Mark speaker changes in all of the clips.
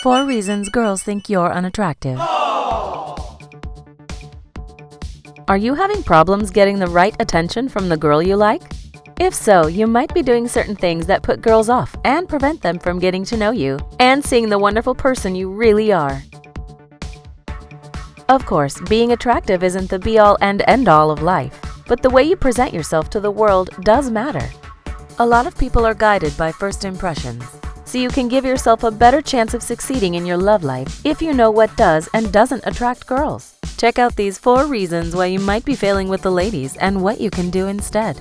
Speaker 1: 4 reasons girls think you're unattractive. Are you having problems getting the right attention from the girl you like? If so, you might be doing certain things that put girls off and prevent them from getting to know you and seeing the wonderful person you really are. Of course, being attractive isn't the be-all and end-all of life, but the way you present yourself to the world does matter. A lot of people are guided by first impressions, so you can give yourself a better chance of succeeding in your love life if you know what does and doesn't attract girls. Check out these 4 reasons why you might be failing with the ladies and what you can do instead.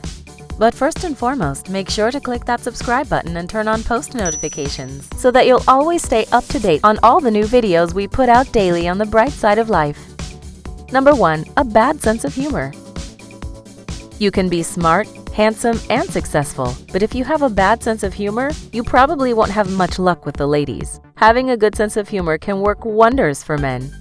Speaker 1: But first and foremost, make sure to click that subscribe button and turn on post notifications so that you'll always stay up to date on all the new videos we put out daily on the bright side of life. Number 1. A bad sense of humor. You can be smart, handsome, and successful, but if you have a bad sense of humor, you probably won't have much luck with the ladies. Having a good sense of humor can work wonders for men.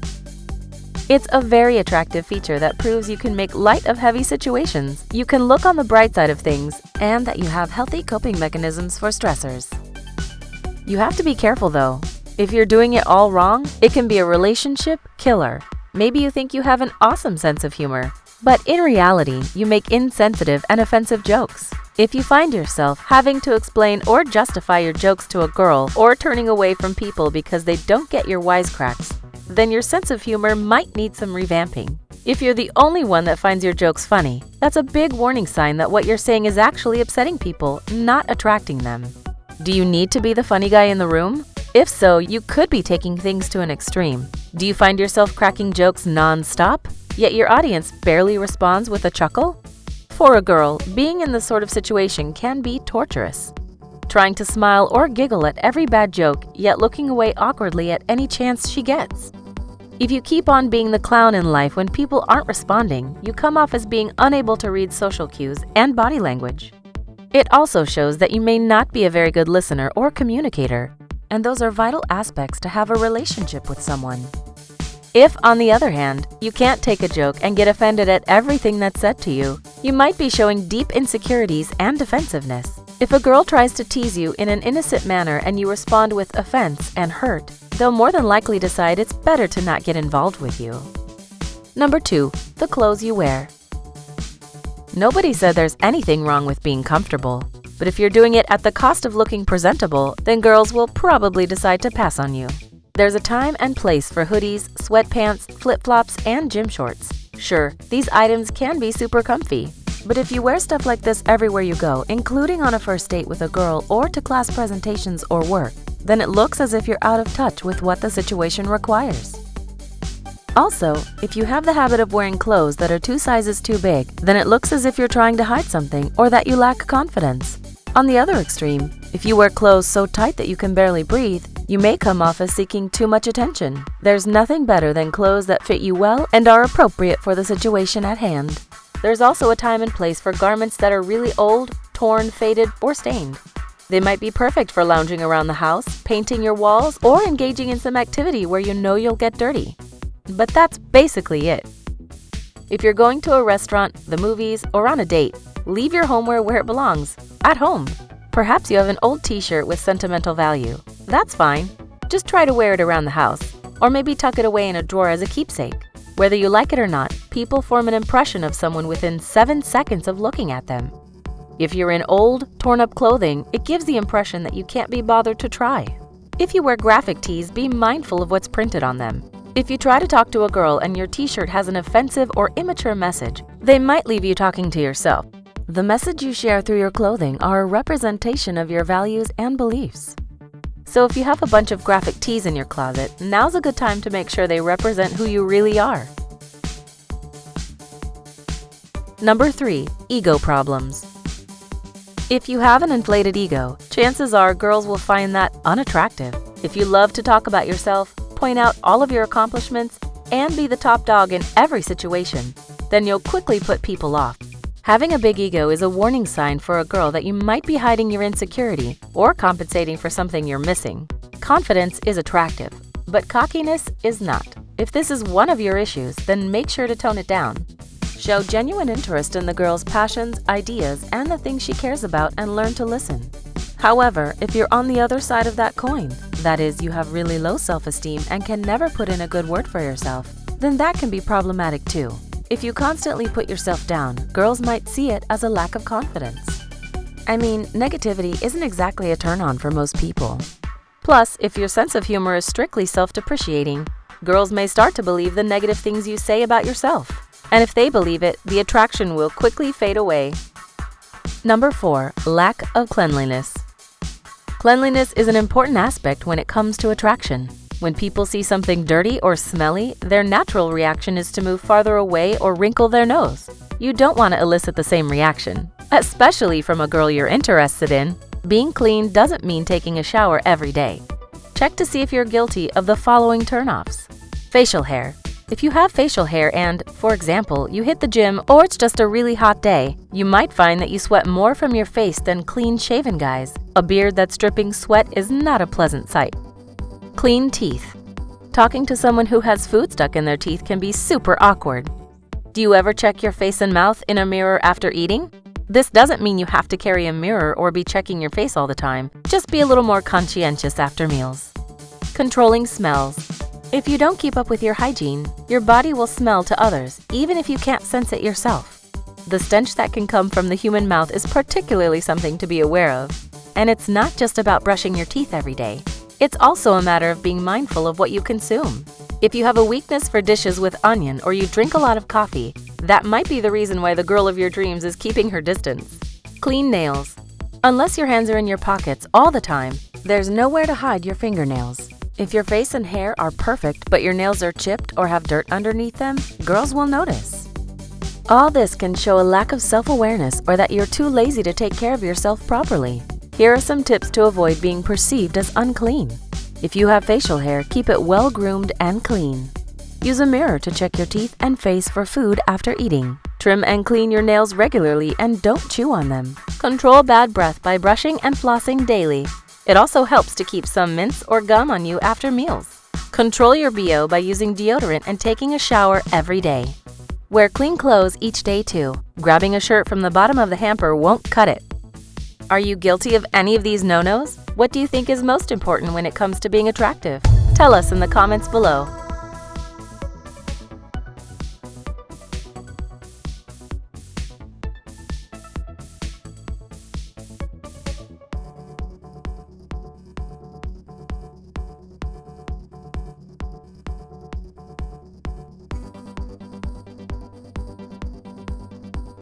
Speaker 1: It's a very attractive feature that proves you can make light of heavy situations, you can look on the bright side of things, and that you have healthy coping mechanisms for stressors. You have to be careful though. If you're doing it all wrong, it can be a relationship killer. Maybe you think you have an awesome sense of humor, but in reality, you make insensitive and offensive jokes. If you find yourself having to explain or justify your jokes to a girl or turning away from people because they don't get your wisecracks, then your sense of humor might need some revamping. If you're the only one that finds your jokes funny, that's a big warning sign that what you're saying is actually upsetting people, not attracting them. Do you need to be the funny guy in the room? If so, you could be taking things to an extreme. Do you find yourself cracking jokes non-stop, yet your audience barely responds with a chuckle? For a girl, being in this sort of situation can be torturous. Trying to smile or giggle at every bad joke, yet looking away awkwardly at any chance she gets. If you keep on being the clown in life when people aren't responding, you come off as being unable to read social cues and body language. It also shows that you may not be a very good listener or communicator, and those are vital aspects to have a relationship with someone. If, on the other hand, you can't take a joke and get offended at everything that's said to you, you might be showing deep insecurities and defensiveness. If a girl tries to tease you in an innocent manner and you respond with offense and hurt, they'll more than likely decide it's better to not get involved with you. Number 2. The clothes you wear. Nobody said there's anything wrong with being comfortable, but if you're doing it at the cost of looking presentable, then girls will probably decide to pass on you. There's a time and place for hoodies, sweatpants, flip-flops, and gym shorts. Sure, these items can be super comfy, but if you wear stuff like this everywhere you go, including on a first date with a girl or to class presentations or work, then it looks as if you're out of touch with what the situation requires. Also, if you have the habit of wearing clothes that are 2 sizes too big, then it looks as if you're trying to hide something or that you lack confidence. On the other extreme, if you wear clothes so tight that you can barely breathe, you may come off as seeking too much attention. There's nothing better than clothes that fit you well and are appropriate for the situation at hand. There's also a time and place for garments that are really old, torn, faded, or stained. They might be perfect for lounging around the house, painting your walls, or engaging in some activity where you know you'll get dirty. But that's basically it. If you're going to a restaurant, the movies, or on a date, leave your homeware where it belongs, at home. Perhaps you have an old t-shirt with sentimental value. That's fine. Just try to wear it around the house, or maybe tuck it away in a drawer as a keepsake. Whether you like it or not, people form an impression of someone within 7 seconds of looking at them. If you're in old, torn-up clothing, it gives the impression that you can't be bothered to try. If you wear graphic tees, be mindful of what's printed on them. If you try to talk to a girl and your t-shirt has an offensive or immature message, they might leave you talking to yourself. The message you share through your clothing are a representation of your values and beliefs. So if you have a bunch of graphic tees in your closet, now's a good time to make sure they represent who you really are. Number 3. Ego problems. If you have an inflated ego, chances are girls will find that unattractive. If you love to talk about yourself, point out all of your accomplishments, and be the top dog in every situation, then you'll quickly put people off. Having a big ego is a warning sign for a girl that you might be hiding your insecurity or compensating for something you're missing. Confidence is attractive, but cockiness is not. If this is one of your issues, then make sure to tone it down. Show genuine interest in the girl's passions, ideas, and the things she cares about and learn to listen. However, if you're on the other side of that coin, that is, you have really low self-esteem and can never put in a good word for yourself, then that can be problematic too. If you constantly put yourself down, girls might see it as a lack of confidence. I mean, negativity isn't exactly a turn-on for most people. Plus, if your sense of humor is strictly self-depreciating, girls may start to believe the negative things you say about yourself. And if they believe it, the attraction will quickly fade away. Number 4. Lack of cleanliness. Cleanliness is an important aspect when it comes to attraction. When people see something dirty or smelly, their natural reaction is to move farther away or wrinkle their nose. You don't want to elicit the same reaction, especially from a girl you're interested in. Being clean doesn't mean taking a shower every day. Check to see if you're guilty of the following turnoffs. Facial hair. If you have facial hair and, for example, you hit the gym or it's just a really hot day, you might find that you sweat more from your face than clean-shaven guys. A beard that's dripping sweat is not a pleasant sight. Clean teeth. Talking to someone who has food stuck in their teeth can be super awkward. Do you ever check your face and mouth in a mirror after eating? This doesn't mean you have to carry a mirror or be checking your face all the time. Just be a little more conscientious after meals. Controlling smells. If you don't keep up with your hygiene, your body will smell to others, even if you can't sense it yourself. The stench that can come from the human mouth is particularly something to be aware of. And it's not just about brushing your teeth every day. It's also a matter of being mindful of what you consume. If you have a weakness for dishes with onion or you drink a lot of coffee, that might be the reason why the girl of your dreams is keeping her distance. Clean nails. Unless your hands are in your pockets all the time, there's nowhere to hide your fingernails. If your face and hair are perfect but your nails are chipped or have dirt underneath them, girls will notice. All this can show a lack of self-awareness or that you're too lazy to take care of yourself properly. Here are some tips to avoid being perceived as unclean. If you have facial hair, keep it well-groomed and clean. Use a mirror to check your teeth and face for food after eating. Trim and clean your nails regularly and don't chew on them. Control bad breath by brushing and flossing daily. It also helps to keep some mints or gum on you after meals. Control your BO by using deodorant and taking a shower every day. Wear clean clothes each day too. Grabbing a shirt from the bottom of the hamper won't cut it. Are you guilty of any of these no-nos? What do you think is most important when it comes to being attractive? Tell us in the comments below.